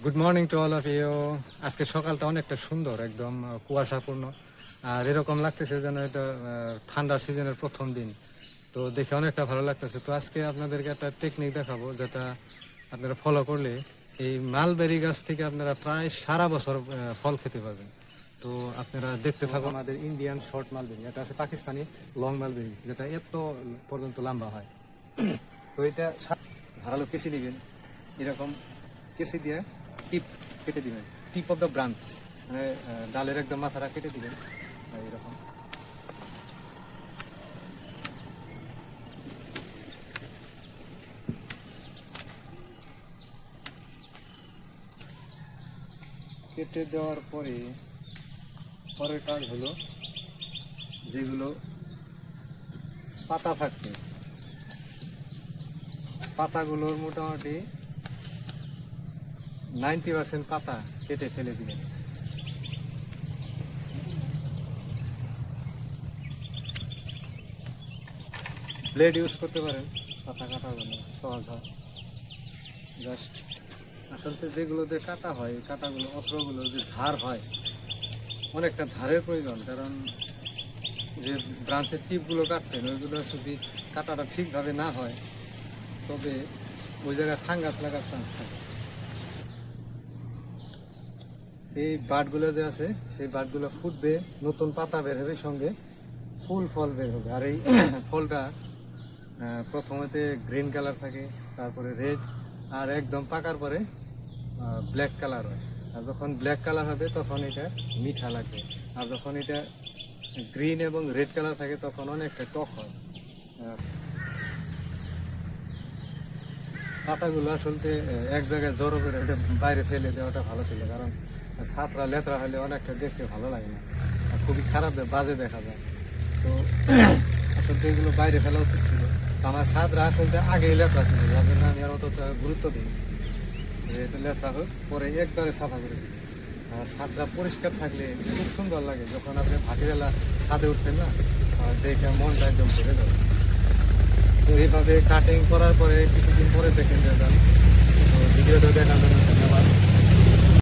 Good morning to all of you. আজকে সকালটা অনেকটা সুন্দর, একদম কুয়াশাপূর্ণ। আর এরকম লাগতেছে যেন এটা ঠান্ডার সিজনের প্রথম দিন। তো দেখে অনেকটা ভালো লাগতেছে। তো আজকে আপনাদেরকে একটা টেকনিক দেখাবো, যেটা আপনারা ফলো করলে এই মালবেরি গাছ থেকে আপনারা প্রায় সারা বছর ফল খেতে পারবেন। তো আপনারা দেখতে থাকুন। আমাদের ইন্ডিয়ান শর্ট মালবেরি, এটা আছে পাকিস্তানি লং মালবেরি, যেটা এত পর্যন্ত লম্বা হয়। তো এটা ধারালো কেসি দিবেন, এরকম কেসি দিয়ে টিপ কেটে দিবেন, টিপ অফ দ্য ব্রাঞ্চ, মানে ডালের একদম মাথাটা কেটে দিবেন এরকম। কেটে দেওয়ার পরে পরের কাজ হলো, যেগুলো পাতা থাকবে, পাতাগুলোর মোটামুটি 90% পাতা কেটে ফেলে দিবেন। ব্লেড ইউজ করতে পারেন পাতা কাটার জন্য, সহজ হয়। জাস্ট আসলে যেগুলো দিয়ে কাটা হয়, কাটাগুলো অস্ত্রগুলো যে ধার হয়, অনেকটা ধারের প্রয়োজন। কারণ যে ব্রাঞ্চের টিপগুলো কাটতেন, ওইগুলো যদি কাটাটা ঠিকভাবে না হয়, তবে ওই জায়গায় ফাঙ্গাস লাগার চান্স থাকে। এই বাটগুলো যে আছে, সেই বাটগুলো ফুটবে, নতুন পাতা বের হবে, সঙ্গে ফুল ফল বের হবে। আর এই ফলটা প্রথমেতে গ্রিন কালার থাকে, তারপরে রেড, আর একদম পাকার পরে ব্ল্যাক কালার হয়। আর যখন ব্ল্যাক কালার হবে তখন এটা মিঠা লাগবে। আর যখন এটা গ্রিন এবং রেড কালার থাকে তখন অনেকটা টক হয়। পাতাগুলো আসলে এক জায়গায় জড়ো করে ওটা বাইরে ফেলে দেওয়াটা ভালো ছিল, কারণ ছাত্রা লেত্রা হলে অনেকটা দেখতে ভালো লাগে না, আর খুবই খারাপ বাজে দেখা যায়। তো আসলে এগুলো বাইরে ফেলা উচিত ছিল। আমার ছাত্রা আসলে আগেই লেত্রা ছিল, যার জন্য আমি আর অতটা গুরুত্ব দিই যে এটা লেত্রা হোক, পরে একবারে সাফা করে দিই। আর ছাদটা পরিষ্কার থাকলে খুব সুন্দর লাগে, যখন আপনি ভাটিবেলা ছাদে উঠবেন না, দেখে মনটা একদম ভরে যাবে। তো এইভাবে কাটিং করার পরে কিছুদিন পরে দেখেন যে ভিডিওটা দেখার জন্য